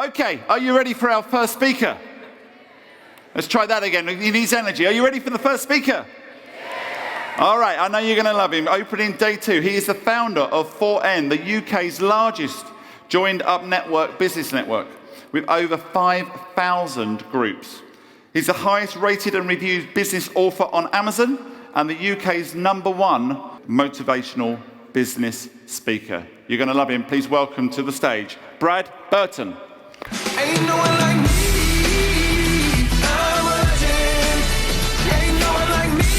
Okay, are you ready for our first speaker? Let's try that again. He needs energy. Are you ready for the first speaker? All right, I know you're going to love him. Opening day 2. He is the founder of 4N, the UK's largest joined-up network, business network, with over 5,000 groups. He's the highest rated and reviewed business author on Amazon and the UK's #1 motivational business speaker. You're going to love him. Please welcome to the stage, Brad Burton. Ain't no one like me. I'm a legend. Ain't no one like me.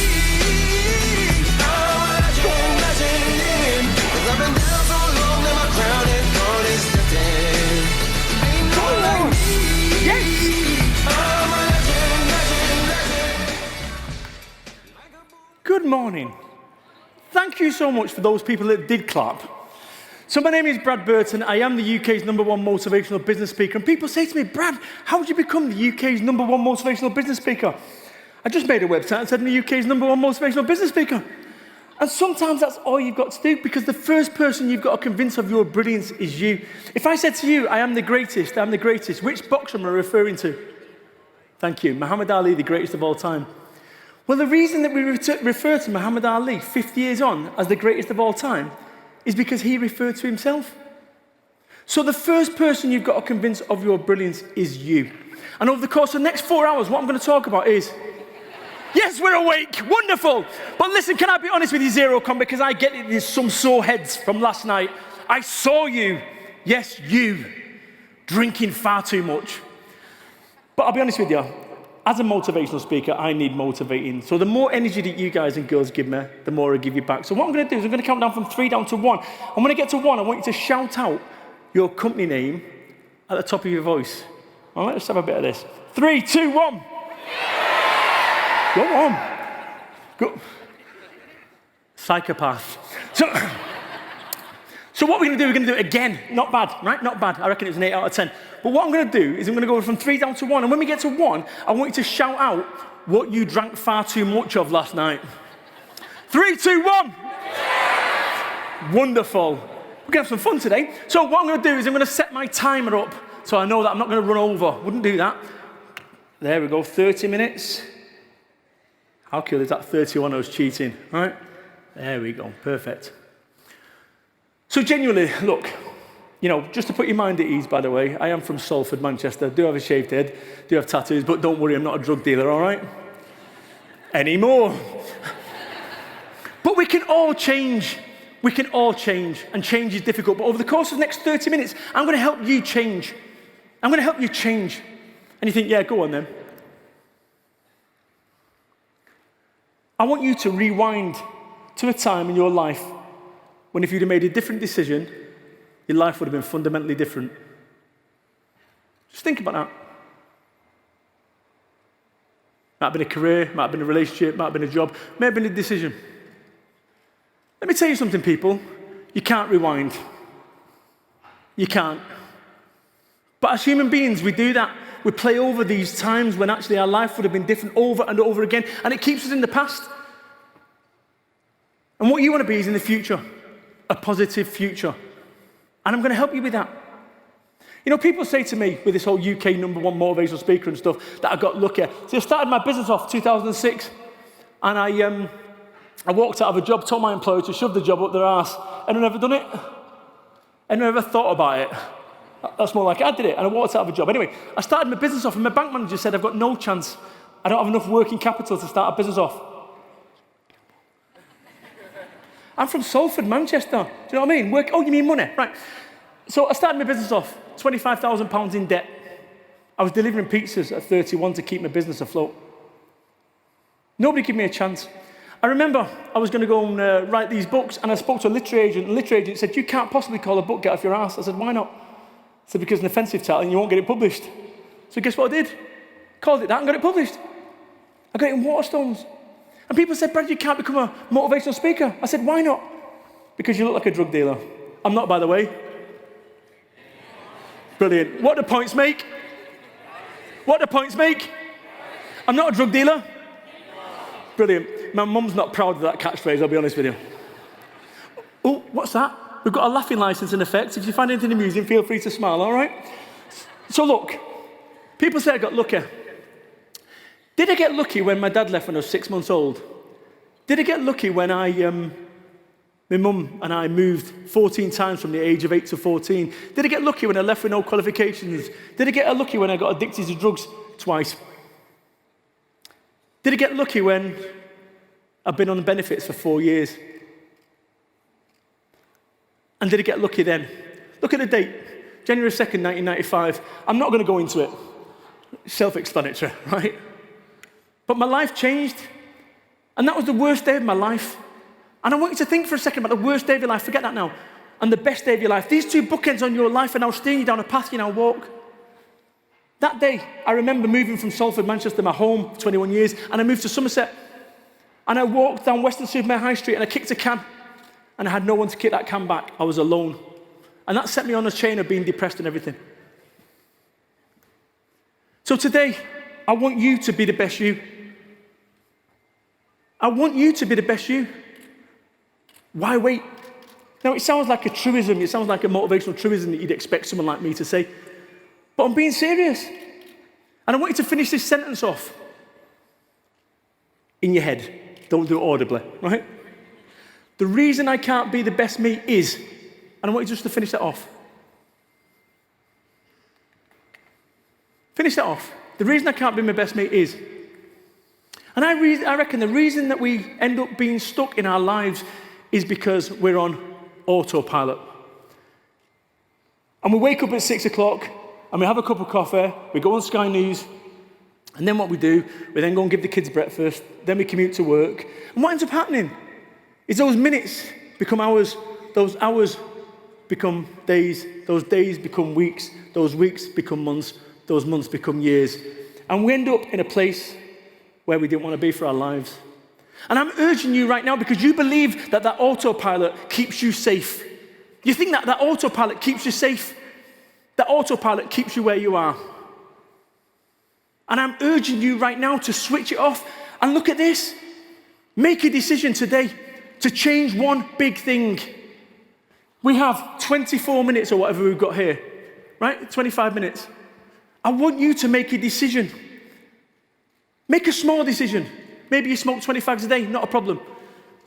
I'm a legend. 'Cause I've been down so long that my crown is gone, it's lifted. Ain't no one like me. Yes. I'm a legend. Good morning. Thank you so much for those people that did clap. So my name is Brad Burton. I am the UK's #1 motivational business speaker. And people say to me, Brad, how did you become the UK's #1 motivational business speaker? I just made a website and said I'm the UK's #1 motivational business speaker. And sometimes that's all you've got to do, because the first person you've got to convince of your brilliance is you. If I said to you, I am the greatest, which boxer am I referring to? Thank you. Muhammad Ali, the greatest of all time. Well, the reason that we refer to Muhammad Ali 50 years on as the greatest of all time is because he referred to himself. So the first person you've got to convince of your brilliance is you. And over the course of the next 4 hours, what I'm going to talk about is, yes, we're awake, wonderful. But listen, can I be honest with you, ZeroCon, because I get it, there's some sore heads from last night. I saw you, yes, you, drinking far too much. But I'll be honest with you, as a motivational speaker, I need motivating. So the more energy that you guys and girls give me, the more I give you back. So what I'm going to do is I'm going to count down from 3 down to 1. And when I get to 1, I want you to shout out your company name at the top of your voice. All right, let's have a bit of this. 3, 2, 1. Go on. Go. Psychopath. So what we're going to do, we're going to do it again. Not bad, right? Not bad. I reckon it was an 8 out of 10. But what I'm going to do is I'm going to go from 3 down to 1. And when we get to 1, I want you to shout out what you drank far too much of last night. 3, 2, 1. Wonderful. We're going to have some fun today. So what I'm going to do is I'm going to set my timer up so I know that I'm not going to run over. Wouldn't do that. There we go, 30 minutes. How cool is that? 31, I was cheating, right? There we go, perfect. So genuinely, look, you know, just to put your mind at ease, by the way, I am from Salford, Manchester. Do have a shaved head, do have tattoos, but don't worry, I'm not a drug dealer, all right? Anymore. But we can all change. We can all change, and change is difficult. But over the course of the next 30 minutes, I'm going to help you change. I'm going to help you change. And you think, yeah, go on then. I want you to rewind to a time in your life when if you'd have made a different decision, your life would have been fundamentally different. Just think about that. Might have been a career, might have been a relationship, might have been a job, may have been a decision. Let me tell you something, people. You can't rewind. You can't. But as human beings, we do that. We play over these times when actually our life would have been different over and over again, and it keeps us in the past. And what you want to be is in the future, a positive future. And I'm going to help you with that. You know, people say to me with this whole UK #1 motivational speaker and stuff that I got lucky. So I started my business off 2006, and I walked out of a job, told my employer to shove the job up their arse, and I've never done it. I never thought about it. That's more like I did it, and I walked out of a job. Anyway, I started my business off, and my bank manager said, I've got no chance. I don't have enough working capital to start a business off. I'm from Salford, Manchester. Do you know what I mean? Oh, you mean money? Right. So I started my business off, £25,000 in debt. I was delivering pizzas at 31 to keep my business afloat. Nobody gave me a chance. I remember I was going to go and write these books, and I spoke to a literary agent, and the literary agent said, you can't possibly call a book Get Off Your Ass. I said, why not? I said, because it's an offensive title and you won't get it published. So guess what I did? Called it that and got it published. I got it in Waterstones. And people said, Brad, you can't become a motivational speaker. I said, why not? Because you look like a drug dealer. I'm not, by the way. Brilliant. What do points make? What do points make? I'm not a drug dealer. Brilliant. My mum's not proud of that catchphrase, I'll be honest with you. Oh, what's that? We've got a laughing license in effect. If you find anything amusing, feel free to smile, all right? So look, people say I got lucky. Did I get lucky when my dad left when I was 6 months old? Did I get lucky when my mum and I moved 14 times from the age of 8 to 14? Did I get lucky when I left with no qualifications? Did I get lucky when I got addicted to drugs twice? Did I get lucky when I've been on the benefits for 4 years? And did I get lucky then? Look at the date, January 2nd, 1995. I'm not going to go into it. Self-explanatory, right? But my life changed. And that was the worst day of my life. And I want you to think for a second about the worst day of your life. Forget that now. And the best day of your life. These two bookends on your life are now steering you down a path you now walk. That day, I remember moving from Salford, Manchester, my home, for 21 years, and I moved to Somerset. And I walked down Weston-super-Mare High Street and I kicked a can. And I had no one to kick that can back. I was alone. And that set me on a chain of being depressed and everything. So today, I want you to be the best you. I want you to be the best you. Why wait? Now, it sounds like a truism. It sounds like a motivational truism that you'd expect someone like me to say. But I'm being serious. And I want you to finish this sentence off in your head. Don't do it audibly, right? The reason I can't be the best me is, and I want you just to finish that off. Finish that off. The reason I can't be my best me is. And I reckon the reason that we end up being stuck in our lives is because we're on autopilot. And we wake up at 6 o'clock and we have a cup of coffee, we go on Sky News, and then what we do, we then go and give the kids breakfast, then we commute to work. And what ends up happening is those minutes become hours, those hours become days, those days become weeks, those weeks become months, those months become years. And we end up in a place where we didn't want to be for our lives. And I'm urging you right now, because you believe that that autopilot keeps you safe. You think that that autopilot keeps you safe. That autopilot keeps you where you are. And I'm urging you right now to switch it off and look at this. Make a decision today to change one big thing. We have 24 minutes or whatever we've got here, right? 25 minutes. I want you to make a decision. Make a small decision. Maybe you smoke 20 fags a day, not a problem.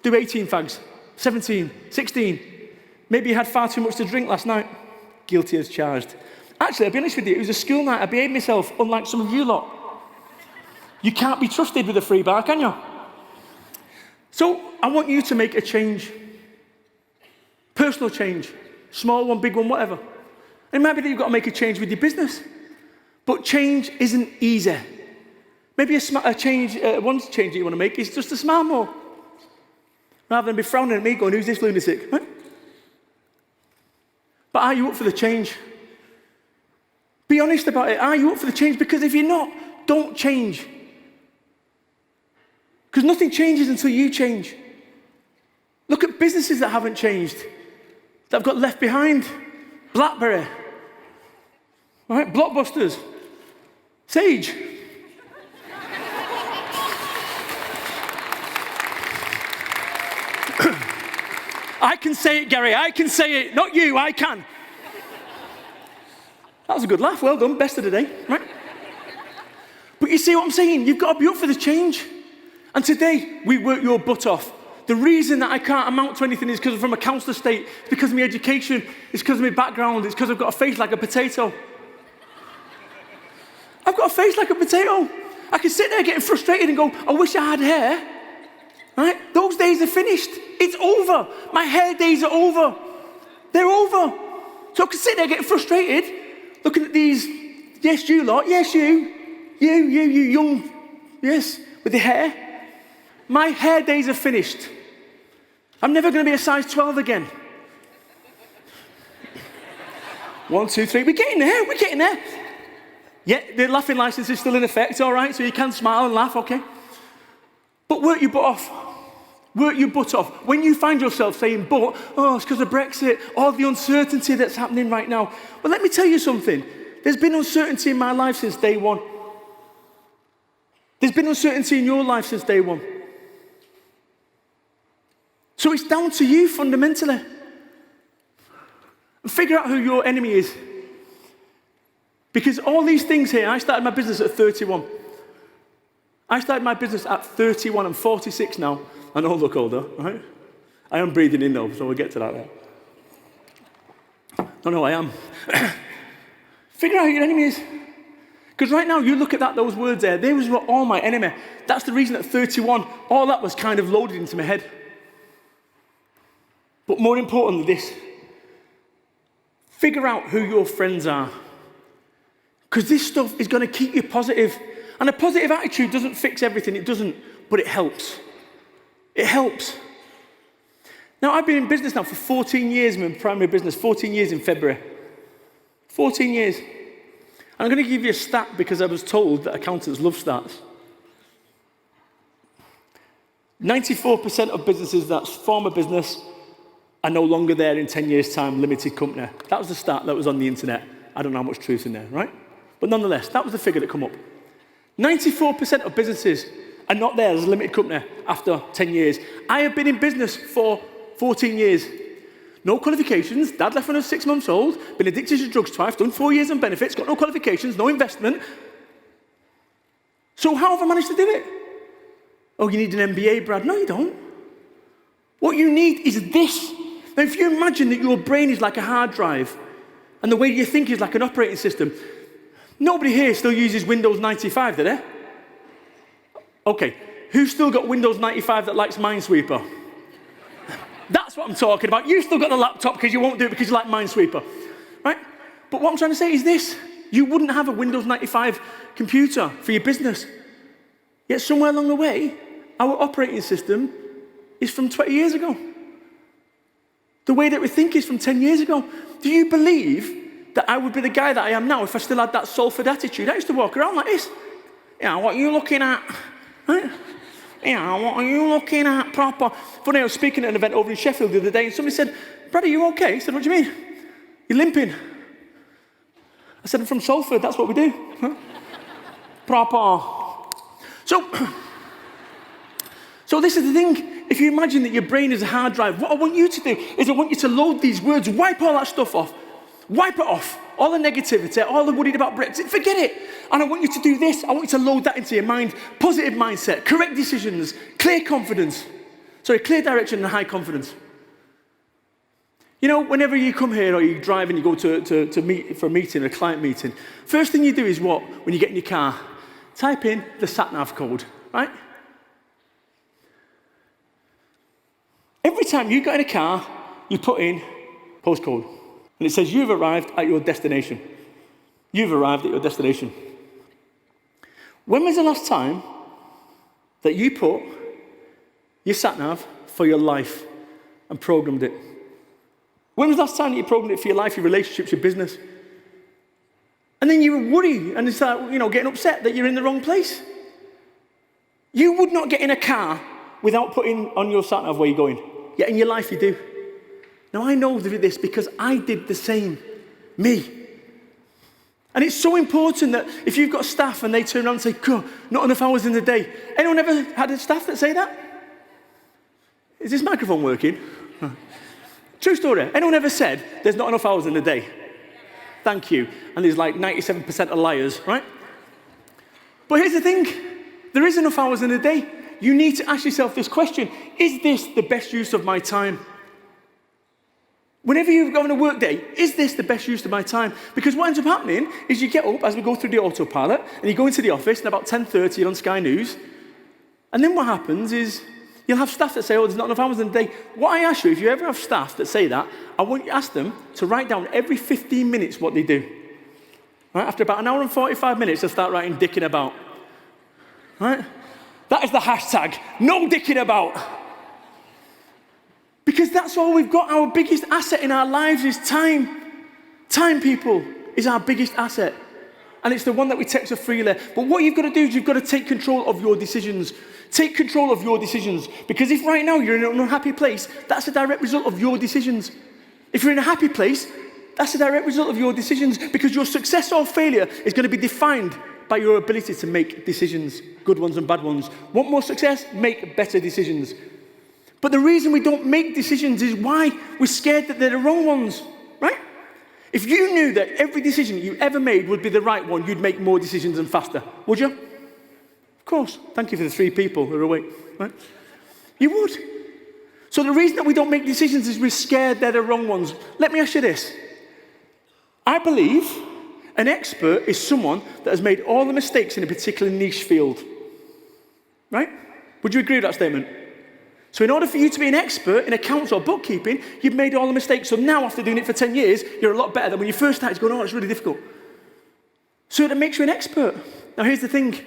Do 18 fags, 17, 16. Maybe you had far too much to drink last night. Guilty as charged. Actually, I'll be honest with you, it was a school night. I behaved myself, unlike some of you lot. You can't be trusted with a free bar, can you? So I want you to make a change. Personal change. Small one, big one, whatever. It might be that you've got to make a change with your business. But change isn't easy. Maybe one change that you want to make is just to smile more. Rather than be frowning at me going, who's this lunatic? Right? But are you up for the change? Be honest about it. Are you up for the change? Because if you're not, don't change. Because nothing changes until you change. Look at businesses that haven't changed, that have got left behind. BlackBerry, right? Blockbusters, Sage. I can say it, Gary. I can say it. Not you. I can. That was a good laugh. Well done. Best of the day, right? But you see what I'm saying? You've got to be up for the change. And today, we work your butt off. The reason that I can't amount to anything is because I'm from a council estate. It's because of my education. It's because of my background. It's because I've got a face like a potato. I've got a face like a potato. I can sit there getting frustrated and go, I wish I had hair. Right? Those days are finished. It's over. My hair days are over. They're over. So I can sit there getting frustrated, looking at these, yes, you lot, yes, you young, yes, with the hair. My hair days are finished. I'm never going to be a size 12 again. 1, 2, 3, we're getting there. Yeah, the laughing license is still in effect, all right, so you can smile and laugh, okay. But work your butt off. Work your butt off. When you find yourself saying, but, it's because of Brexit, all the uncertainty that's happening right now. Well, let me tell you something. There's been uncertainty in my life since day one. There's been uncertainty in your life since day one. So it's down to you fundamentally. Figure out who your enemy is. Because all these things here, I started my business at 31. I started my business at 31. I'm 46 now. I don't look older, right? I am breathing in though, so we'll get to that later. No, I am. Figure out who your enemy is. Because right now, you look at that, those words there, they was all my enemy. That's the reason at 31, all that was kind of loaded into my head. But more importantly, this. Figure out who your friends are. Because this stuff is going to keep you positive. And a positive attitude doesn't fix everything, it doesn't, but it helps. It helps. Now, I've been in business now for 14 years, my primary business, 14 years in February. 14 years. I'm going to give you a stat because I was told that accountants love stats. 94% of businesses that form a business are no longer there in 10 years' time, limited company. That was the stat that was on the internet. I don't know how much truth in there, right? But nonetheless, that was the figure that come up. 94% of businesses are not there as a limited company after 10 years. I have been in business for 14 years. No qualifications, dad left when I was 6 months old, been addicted to drugs twice, done 4 years on benefits, got no qualifications, no investment. So how have I managed to do it? Oh, you need an MBA, Brad. No, you don't. What you need is this. Now, if you imagine that your brain is like a hard drive, and the way you think is like an operating system, nobody here still uses Windows 95, do they? Okay, who's still got Windows 95 that likes Minesweeper? That's what I'm talking about. You've still got the laptop because you won't do it because you like Minesweeper, right? But what I'm trying to say is this. You wouldn't have a Windows 95 computer for your business. Yet somewhere along the way, our operating system is from 20 years ago. The way that we think is from 10 years ago. Do you believe that I would be the guy that I am now if I still had that Salford attitude? I used to walk around like this. Yeah, what are you looking at? Right? Yeah, what are you looking at? Proper. Funny, I was speaking at an event over in Sheffield the other day, and somebody said, Brad, are you okay? I said, what do you mean? You're limping. I said, I'm from Salford, that's what we do. Huh? Proper. So this is the thing. If you imagine that your brain is a hard drive, what I want you to do is I want you to load these words, wipe all that stuff off. Wipe it off. All the negativity, all the worried about Brexit, forget it. And I want you to do this. I want you to load that into your mind. Positive mindset, correct decisions, clear confidence. Sorry, clear direction and high confidence. You know, whenever you come here or you drive and you go to meet for a meeting, a client meeting, first thing you do is what? When you get in your car, type in the sat-nav code, right? Every time you get in a car, you put in postcode. And it says, you've arrived at your destination. You've arrived at your destination. When was the last time that you put your sat-nav for your life and programmed it? When was the last time that you programmed it for your life, your relationships, your business? And then you worry and start, getting upset that you're in the wrong place. You would not get in a car without putting on your sat-nav where you're going. Yet in your life you do. Now, I know this because I did the same. Me. And it's so important that if you've got staff and they turn around and say, God, not enough hours in the day. Anyone ever had a staff that say that? Is this microphone working? True story. Anyone ever said, there's not enough hours in the day? Thank you. And there's like 97% of liars, right? But here's the thing. There is enough hours in the day. You need to ask yourself this question. Is this the best use of my time? Whenever you're going to work day, is this the best use of my time? Because what ends up happening is you get up as we go through the autopilot and you go into the office and about 10:30 you're on Sky News. And then what happens is you'll have staff that say, oh, there's not enough hours in the day. What I ask you, if you ever have staff that say that, I want you to ask them to write down every 15 minutes what they do. Right? After about an hour and 45 minutes, they'll start writing dicking about. Right? That is the hashtag, no dicking about. Because that's all we've got. Our biggest asset in our lives is time. Time, people, is our biggest asset. And it's the one that we take so freely. But what you've got to do is you've got to take control of your decisions. Take control of your decisions. Because if right now you're in an unhappy place, that's a direct result of your decisions. If you're in a happy place, that's a direct result of your decisions. Because your success or failure is going to be defined by your ability to make decisions, good ones and bad ones. Want more success? Make better decisions. But the reason we don't make decisions is why we're scared that they're the wrong ones, right? If you knew that every decision you ever made would be the right one, you'd make more decisions and faster, would you? Of course. Thank you for the 3 people who are awake. Right? You would. So the reason that we don't make decisions is we're scared they're the wrong ones. Let me ask you this. I believe an expert is someone that has made all the mistakes in a particular niche field. Right? Would you agree with that statement? So in order for you to be an expert in accounts or bookkeeping, you've made all the mistakes. So now after doing it for 10 years, you're a lot better than when you first started going, oh, it's really difficult. So that makes you an expert. Now here's the thing.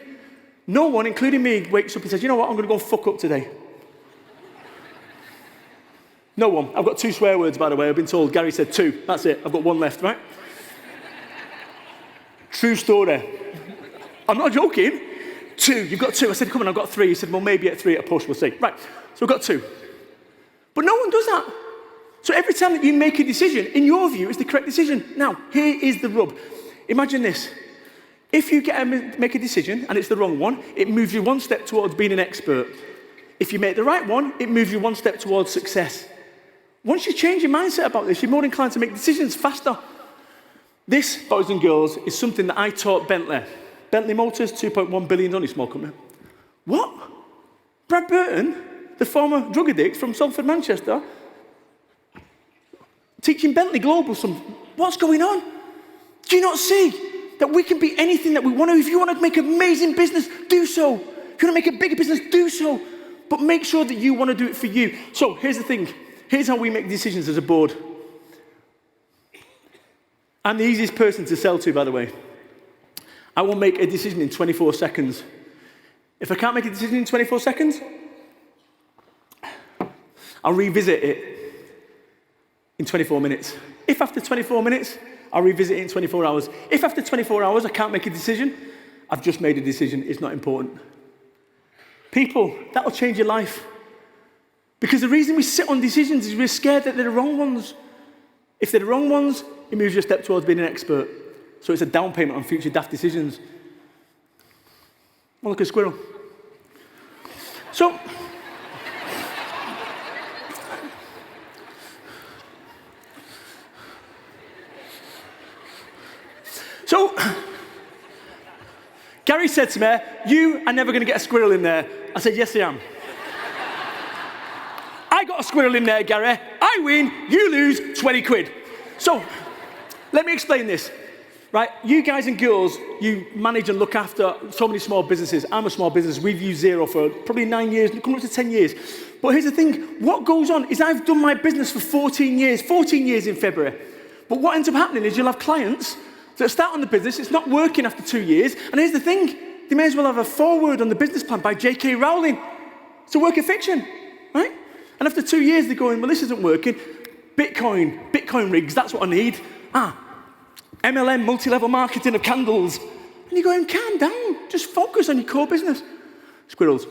No one, including me, wakes up and says, you know what, I'm going to go fuck up today. No one. I've got 2 swear words, by the way. I've been told. Gary said 2. That's it. I've got 1 left, right? True story. I'm not joking. 2. You've got 2. I said, come on, I've got 3. He said, well, maybe at 3 at a push, we'll see. Right. So we've got 2. But no one does that. So every time that you make a decision, in your view, it's the correct decision. Now, here is the rub. Imagine this. If you make a decision and it's the wrong one, it moves you 1 step towards being an expert. If you make the right one, it moves you 1 step towards success. Once you change your mindset about this, you're more inclined to make decisions faster. This, boys and girls, is something that I taught Bentley. Bentley Motors, 2.1 billion, only a small company. What? Brad Burton, the former drug addict from Salford, Manchester, teaching Bentley Global what's going on? Do you not see that we can be anything that we want to? If you want to make an amazing business, do so. If you want to make a bigger business, do so. But make sure that you want to do it for you. So here's the thing. Here's how we make decisions as a board. I'm the easiest person to sell to, by the way. I will make a decision in 24 seconds. If I can't make a decision in 24 seconds, I'll revisit it in 24 minutes. If after 24 minutes, I'll revisit it in 24 hours. If after 24 hours I can't make a decision, I've just made a decision. It's not important. People, that'll change your life. Because the reason we sit on decisions is we're scared that they're the wrong ones. If they're the wrong ones, it moves you a step towards being an expert. So it's a down payment on future daft decisions. Well, look at a squirrel. So, Gary said to me, you are never going to get a squirrel in there. I said, yes, I am. I got a squirrel in there, Gary. I win, you lose 20 quid. So, let me explain this. Right, you guys and girls, you manage and look after so many small businesses. I'm a small business. We've used Xero for probably 9 years, coming up to 10 years. But here's the thing. What goes on is I've done my business for 14 years in February. But what ends up happening is you'll have clients that start on the business, it's not working after 2 years, and here's the thing. They may as well have a foreword on the business plan by J.K. Rowling. It's a work of fiction, right? And after 2 years, they're going, well, this isn't working. Bitcoin rigs, that's what I need. MLM, multi-level marketing of candles. And you're going, calm down. Just focus on your core business. Squirrels.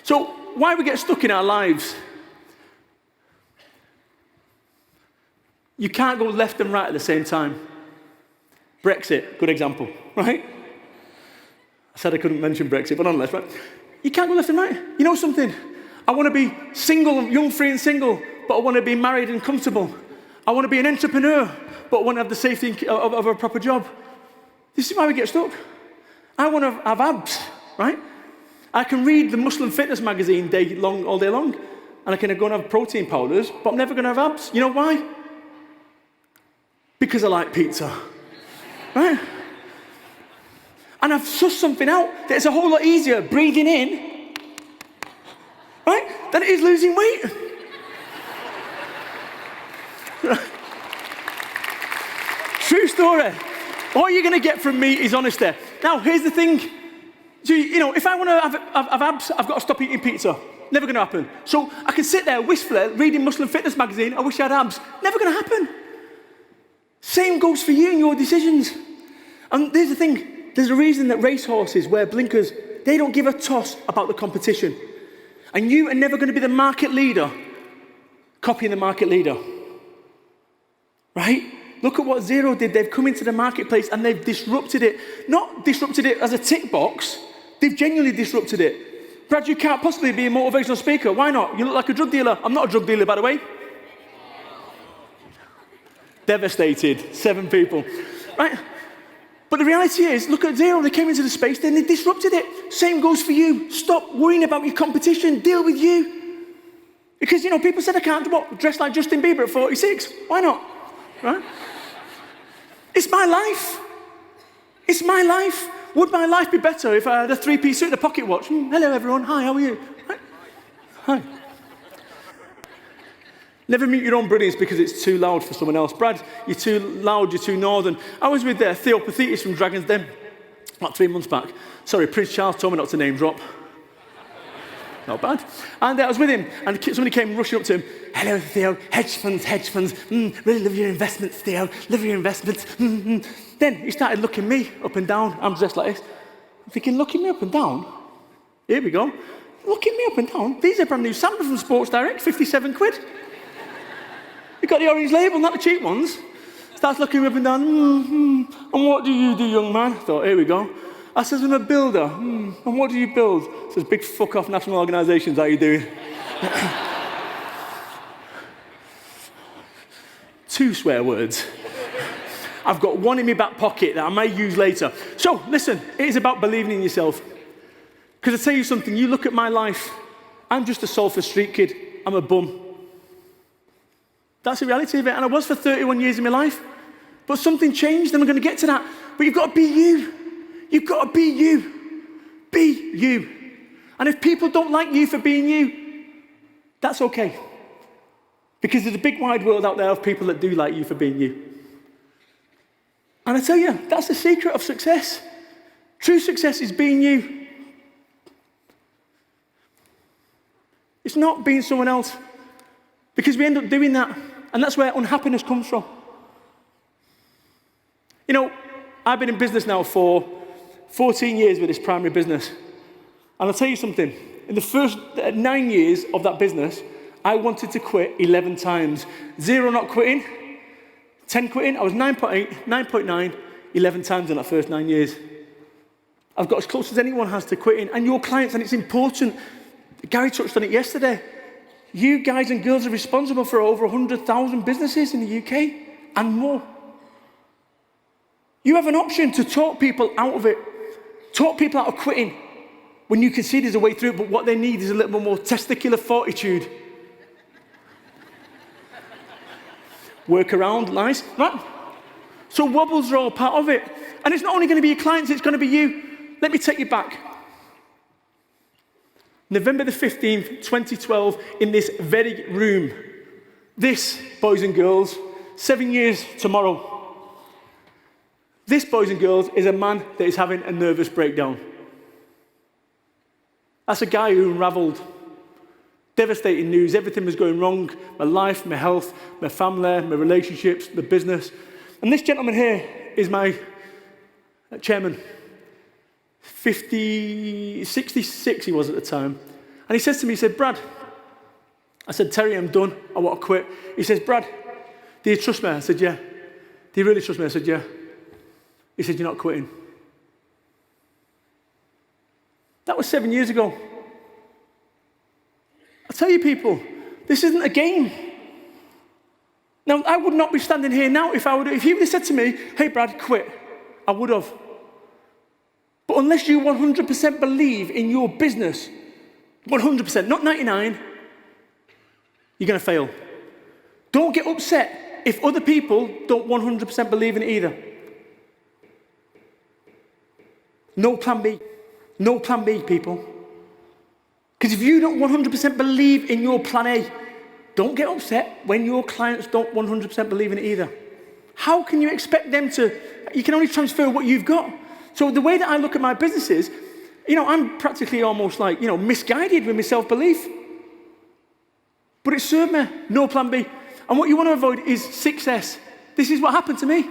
So why we get stuck in our lives? You can't go left and right at the same time. Brexit, good example, right? I said I couldn't mention Brexit, but nonetheless, right? You can't go left and right. You know something? I want to be single, young, free and single, but I want to be married and comfortable. I want to be an entrepreneur, but I want to have the safety of a proper job. This is why we get stuck. I want to have abs, right? I can read the Muscle and Fitness magazine all day long, and I can go and have protein powders, but I'm never going to have abs. You know why? Because I like pizza, right? And I've sussed something out that it's a whole lot easier breathing in, right, than it is losing weight. True story. All you're going to get from me is honesty. Now, here's the thing. So, you know, if I want to have abs, I've got to stop eating pizza. Never going to happen. So I can sit there wistfully reading Muscle and Fitness magazine. I wish I had abs. Never going to happen. Same goes for you and your decisions. And there's the thing. There's a reason that racehorses wear blinkers. They don't give a toss about the competition. And you are never going to be the market leader copying the market leader. Right? Look at what Xero did. They've come into the marketplace and they've disrupted it. Not disrupted it as a tick box. They've genuinely disrupted it. Brad, you can't possibly be a motivational speaker. Why not? You look like a drug dealer. I'm not a drug dealer, by the way. Devastated. 7 people. Right? But the reality is, look at Xero. They came into the space, then they disrupted it. Same goes for you. Stop worrying about your competition. Deal with you. Because, people said I can't dress like Justin Bieber at 46. Why not? Right? It's my life. It's my life. Would my life be better if I had a 3-piece suit and a pocket watch? Hello, everyone. Hi, how are you? Hi. Never mute your own brilliance because it's too loud for someone else. Brad, you're too loud, you're too northern. I was with Theo Pathetis from Dragon's Den about 3 months back. Sorry, Prince Charles told me not to name drop. Not bad. And I was with him, and somebody came rushing up to him. Hello, Theo. Hedge funds. Really love your investments, Theo. Love your investments. Then he started looking me up and down. I'm dressed like this. I'm thinking, looking me up and down? Here we go. Looking me up and down? These are brand new samples from Sports Direct, 57 quid. You got the orange label, not the cheap ones. Starts looking me up and down. And what do you do, young man? I thought, here we go. I says, I'm a builder. And what do you build? Says, big fuck off national organisations, how you doing? 2 swear words. I've got one in my back pocket that I may use later. So, listen, it is about believing in yourself. Because I tell you something, you look at my life, I'm just a Salford street kid. I'm a bum. That's the reality of it. And I was for 31 years in my life. But something changed, and I'm going to get to that. But you've got to be you. You've got to be you. Be you. And if people don't like you for being you, that's okay. Because there's a big wide world out there of people that do like you for being you. And I tell you, that's the secret of success. True success is being you. It's not being someone else. Because we end up doing that. And that's where unhappiness comes from. I've been in business now for 14 years with this primary business. And I'll tell you something. In the first 9 years of that business, I wanted to quit 11 times. 0 not quitting, 10 quitting. I was 9.8, 9.9, 11 times in that first 9 years. I've got as close as anyone has to quitting. And your clients, and it's important. Gary touched on it yesterday. You guys and girls are responsible for over 100,000 businesses in the UK and more. You have an option to talk people out of it. Talk people out of quitting when you can see there's a way through it, but what they need is a little bit more testicular fortitude. Work around, nice, right? So wobbles are all part of it. And it's not only going to be your clients, it's going to be you. Let me take you back. November the 15th, 2012, in this very room. This, boys and girls, 7 years tomorrow. This, boys and girls, is a man that is having a nervous breakdown. That's a guy who unraveled. Devastating news, everything was going wrong. My life, my health, my family, my relationships, the business. And this gentleman here is my chairman. 66 he was at the time. And he says to me, he said, Brad, I said, Terry, I'm done. I want to quit. He says, Brad, do you trust me? I said, yeah. Do you really trust me? I said, yeah. He said, you're not quitting. That was 7 years ago. I tell you people, this isn't a game. Now, I would not be standing here now if he would have said to me, hey, Brad, quit. I would have. But unless you 100% believe in your business, 100%, not 99, you're going to fail. Don't get upset if other people don't 100% believe in it either. No plan B. No plan B, people. Because if you don't 100% believe in your plan A, don't get upset when your clients don't 100% believe in it either. How can you expect them to? You can only transfer what you've got. So the way that I look at my business is, I'm practically almost like, misguided with my self-belief. But it served me. No plan B. And what you want to avoid is success. This is what happened to me.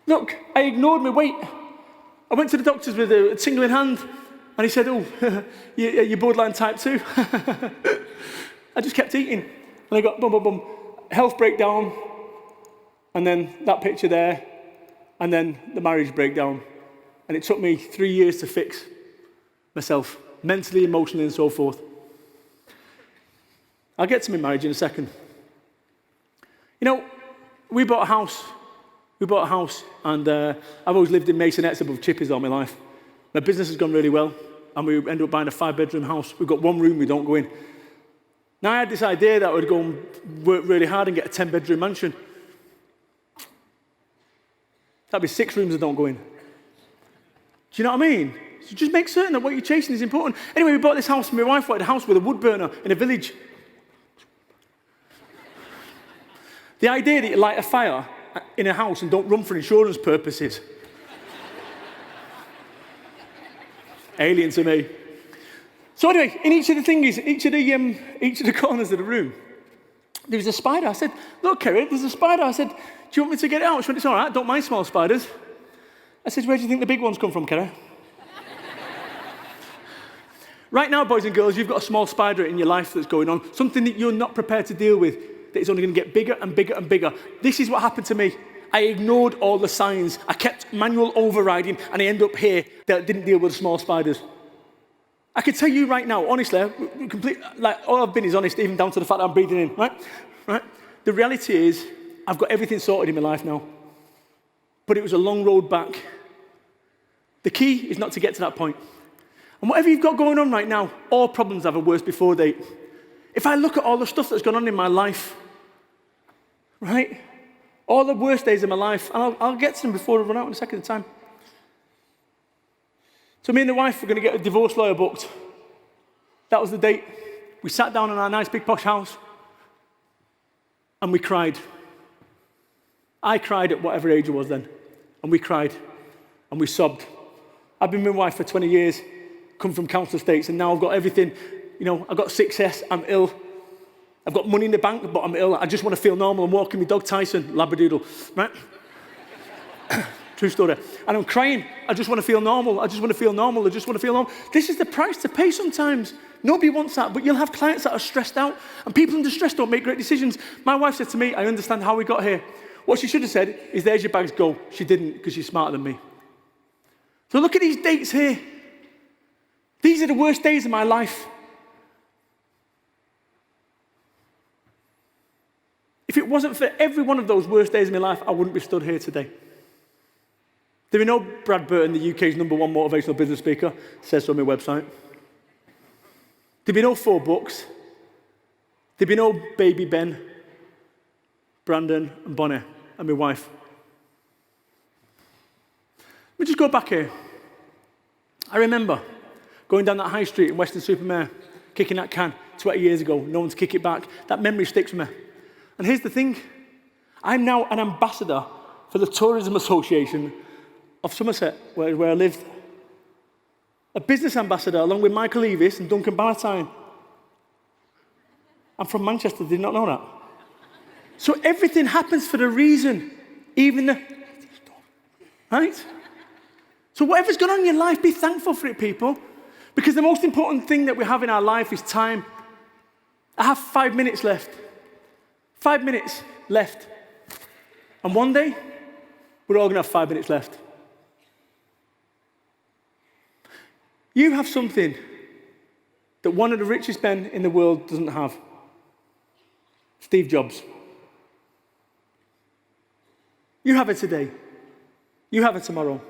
Look, I ignored my weight. I went to the doctors with a tingle in hand, and he said, oh, you're borderline type 2. I just kept eating. And I got health breakdown, and then that picture there, and then the marriage breakdown. And it took me 3 years to fix myself, mentally, emotionally, and so forth. I'll get to my marriage in a second. We bought a house. And I've always lived in masonettes above chippies all my life. My business has gone really well, and we ended up buying a 5-bedroom house. We've got one room we don't go in. Now I had this idea that I would go and work really hard and get a 10-bedroom mansion. That'd be 6 rooms I don't go in. Do you know what I mean? So just make certain that what you're chasing is important. Anyway, we bought this house, and my wife wanted a house with a wood burner in a village. The idea that you light a fire in a house and don't run for insurance purposes. Alien to me. So anyway, in each of the corners of the room, there was a spider. I said, look, Kerry, there's a spider. I said, do you want me to get it out? She went, it's all right, don't mind small spiders. I said, where do you think the big ones come from, Kerry? Right now, boys and girls, you've got a small spider in your life that's going on, something that you're not prepared to deal with, that is only going to get bigger and bigger and bigger. This is what happened to me. I ignored all the signs. I kept manual overriding, and I end up here that didn't deal with the small spiders. I can tell you right now, honestly, all I've been is honest, even down to the fact that I'm breathing in, right? The reality is, I've got everything sorted in my life now. But it was a long road back. The key is not to get to that point. And whatever you've got going on right now, all problems have a worse before date. If I look at all the stuff that's gone on in my life, right? All the worst days of my life, and I'll get to them before I run out in a second time. So me and the wife were going to get a divorce lawyer booked. That was the date. We sat down in our nice big posh house, and we cried. I cried at whatever age it was then, and we cried, and we sobbed. I've been with my wife for 20 years, come from council estates, and now I've got everything. You know, I've got success, I'm ill. I've got money in the bank, but I'm ill. I just want to feel normal. I'm walking with dog Tyson, Labradoodle, right? True story. And I'm crying. I just want to feel normal. I just want to feel normal. I just want to feel normal. This is the price to pay sometimes. Nobody wants that, but you'll have clients that are stressed out, and people under stress don't make great decisions. My wife said to me, I understand how we got here. What she should have said is, there's your bags, go. She didn't, because she's smarter than me. So look at these dates here. These are the worst days of my life. If it wasn't for every one of those worst days of my life, I wouldn't be stood here today. There we know Brad Burton, the UK's #1 motivational business speaker, says so on my website. There'd be no 4 books. There'd be no baby Ben, Brandon and Bonnie and my wife. Let me just go back here. I remember going down that high street in Weston-super-Mare, kicking that can 20 years ago, no one to kick it back. That memory sticks with me. And here's the thing. I'm now an ambassador for the Tourism Association of Somerset, where I lived. A business ambassador, along with Michael Eavis and Duncan Ballantyne. I'm from Manchester, did not know that. So everything happens for a reason, even the... Right? So whatever's going on in your life, be thankful for it, people. Because the most important thing that we have in our life is time. I have 5 minutes left. 5 minutes left. And one day, we're all going to have 5 minutes left. You have something that one of the richest men in the world doesn't have. Steve Jobs. You have it today. You have it tomorrow.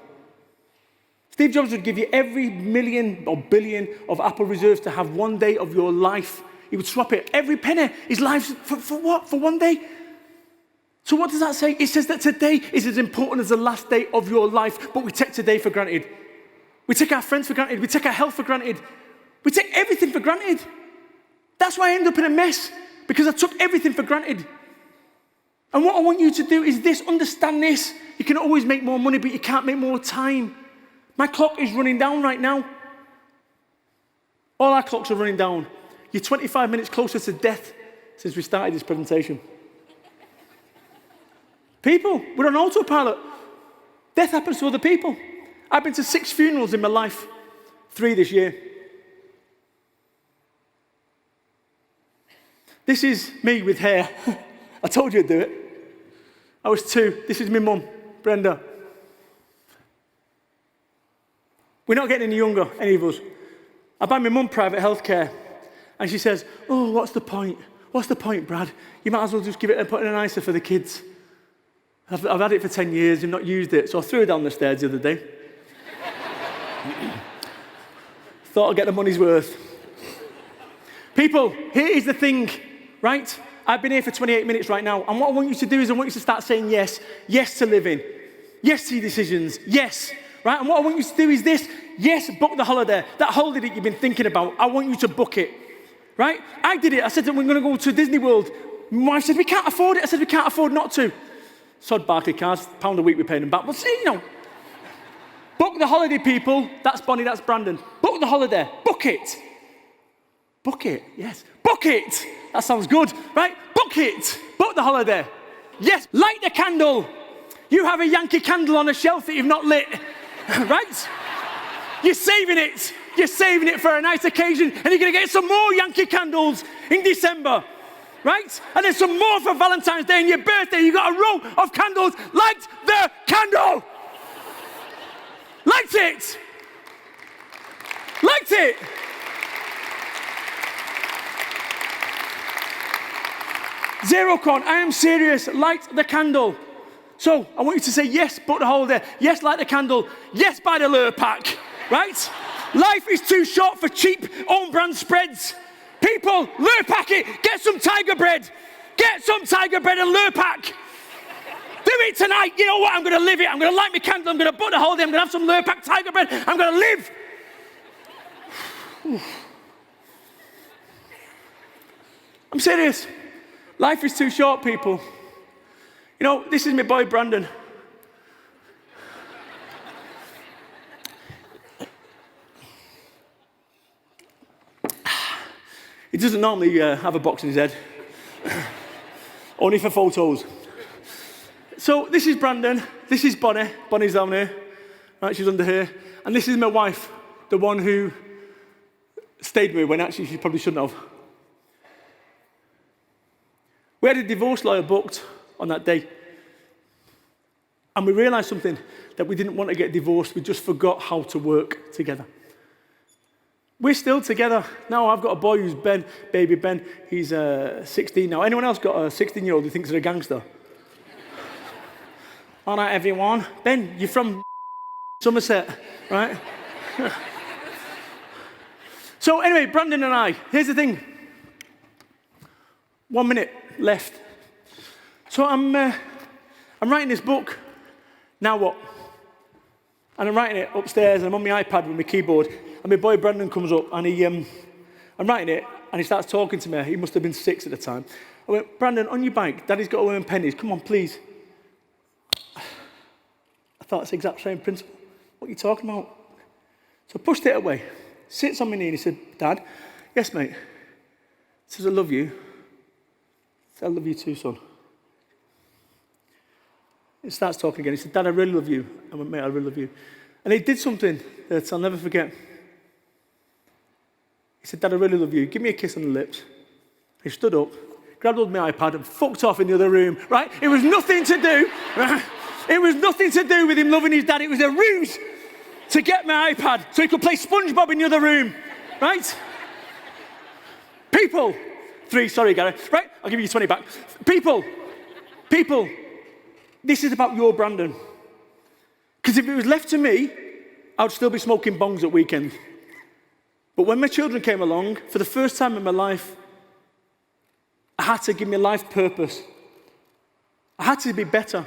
Steve Jobs would give you every million or billion of Apple reserves to have one day of your life. He would swap it. Every penny, his life, for what? For one day? So what does that say? It says that today is as important as the last day of your life, but we take today for granted. We take our friends for granted. We take our health for granted. We take everything for granted. That's why I end up in a mess, because I took everything for granted. And what I want you to do is this, understand this. You can always make more money, but you can't make more time. My clock is running down right now. All our clocks are running down. You're 25 minutes closer to death since we started this presentation. People, we're on autopilot. Death happens to other people. I've been to 6 funerals in my life, 3 this year. This is me with hair. I told you I'd do it. I was 2. This is my mum, Brenda. We're not getting any younger, any of us. I buy my mum private healthcare, and she says, oh, what's the point? What's the point, Brad? You might as well just give it and put in an ISA for the kids. I've had it for 10 years, I've not used it, so I threw it down the stairs the other day. Thought I'd get the money's worth. People, here is the thing, right? I've been here for 28 minutes right now, and what I want you to do is I want you to start saying yes. Yes to living. Yes to your decisions. Yes. Right? And what I want you to do is this. Yes, book the holiday. That holiday that you've been thinking about, I want you to book it. Right? I did it. I said that we're going to go to Disney World. My wife said, we can't afford it. I said, we can't afford not to. Sod Barclay cards, £1 a week we're paying them back. But see, you know, book the holiday, people. That's Bonnie, that's Brandon. Book the holiday. Book it. Book it, yes. Book it. That sounds good, right? Book it. Book the holiday. Yes, light the candle. You have a Yankee candle on a shelf that you've not lit, right? You're saving it. You're saving it for a nice occasion, and you're going to get some more Yankee candles in December, right? And then some more for Valentine's Day and your birthday. You've got a row of candles. Light the candle. Light it. Light it. Xerocon, I am serious. Light the candle. So I want you to say yes, book the holiday. Yes, light the candle. Yes, buy the Lure Pack. Right? Life is too short for cheap own brand spreads. People, Lure Pack it. Get some Tiger Bread. Get some Tiger Bread and Lure Pack. Do it tonight. You know what? I'm going to live it. I'm going to light my candle. I'm going to book the holiday. I'm going to have some Lure Pack Tiger Bread. I'm going to live. I'm serious. Life is too short, people. You know, this is my boy, Brandon. He doesn't normally have a box in his head. Only for photos. So this is Brandon. This is Bonnie. Bonnie's down here. Right, she's under here. And this is my wife, the one who stayed with me when actually she probably shouldn't have. We had a divorce lawyer booked on that day. And we realised something, that we didn't want to get divorced. We just forgot how to work together. We're still together. Now I've got a boy who's Ben, baby Ben. He's 16 now. Anyone else got a 16-year-old who thinks they're a gangster? All right, everyone. Ben, you're from Somerset, right? So anyway, Brandon and I, here's the thing. 1 minute left. So I'm writing this book. Now what? And I'm writing it upstairs, and I'm on my iPad with my keyboard, and my boy Brandon comes up, and I'm writing it, and he starts talking to me. He must have been 6 at the time. I went, Brandon, on your bike, Daddy's got to earn pennies. Come on, please. I thought it's the exact same principle. What are you talking about? So I pushed it away. Sits on my knee, and he said, Dad, yes, mate. He says, I love you. I love you too, son. He starts talking again. He said, Dad, I really love you. I went, mate, I really love you. And he did something that I'll never forget. He said, Dad, I really love you. Give me a kiss on the lips. He stood up, grabbed hold of my iPad and fucked off in the other room, right? It was nothing to do, right? It was nothing to do with him loving his dad. It was a ruse to get my iPad so he could play SpongeBob in the other room, right? People. 3, sorry, Gary. Right, I'll give you 20 back. People, this is about your Brandon. Because if it was left to me, I would still be smoking bongs at weekends. But when my children came along, for the first time in my life, I had to give my life purpose. I had to be better.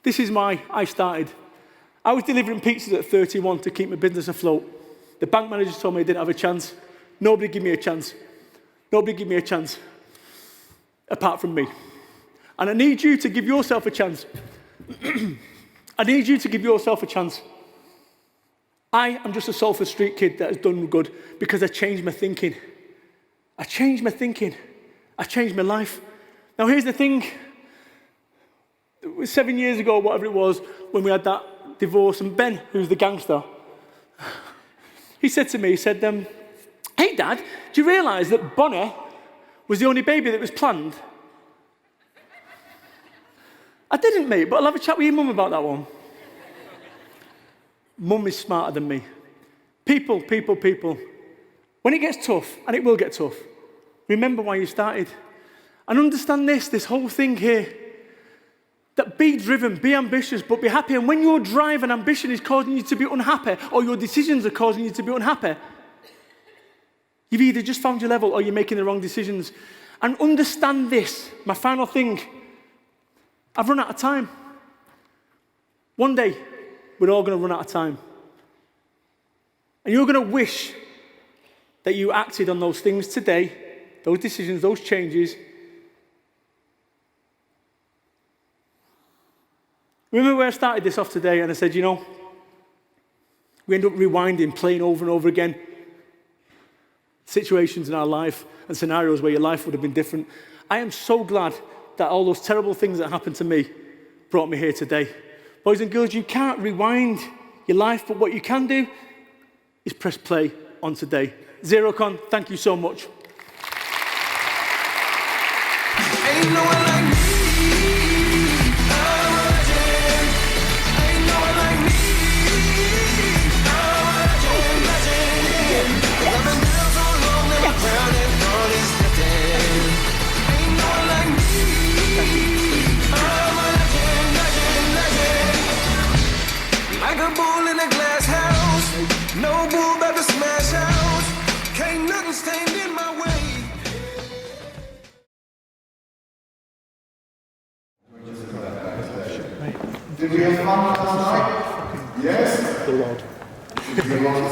This is why I started. I was delivering pizzas at 31 to keep my business afloat. The bank manager told me I didn't have a chance. Nobody gave me a chance. Nobody gave me a chance, apart from me. And I need you to give yourself a chance. I need you to give yourself a chance. I am just a Salford Street kid that has done good because I changed my thinking. I changed my thinking. I changed my life. Now here's the thing. It was 7 years ago, whatever it was, when we had that divorce, and Ben, who's the gangster, he said to me, he said, hey, Dad, do you realise that Bonnie was the only baby that was planned? I didn't, mate, but I'll have a chat with your mum about that one. Mum is smarter than me. People. When it gets tough, and it will get tough, remember why you started. And understand this whole thing here, that be driven, be ambitious, but be happy. And when your drive and ambition is causing you to be unhappy, or your decisions are causing you to be unhappy, you've either just found your level or you're making the wrong decisions. And understand this, my final thing, I've run out of time. One day, we're all going to run out of time. And you're going to wish that you acted on those things today, those decisions, those changes. Remember where I started this off today and I said, you know, we end up rewinding, playing over and over again situations in our life and scenarios where your life would have been different. I am so glad that all those terrible things that happened to me brought me here today. Boys and girls, you can't rewind your life, but what you can do is press play on today. Xerocon, thank you so much. Ain't no one like me. I'm a legend. Ain't no one like me. I'm a legend. 'Cause I've been down so long that my crown is gone, is nothing. Ain't no one like me. I'm a legend. Like a bull in a glass house. No bull about to smash out. Can't nothing stand in my way. Did we have fun last night? Yes? The Lord. Did we have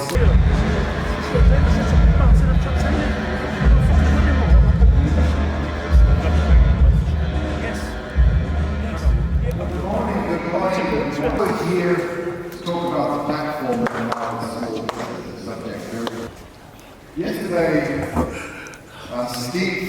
We're here to talk about the platform and the subject. Yesterday, Steve,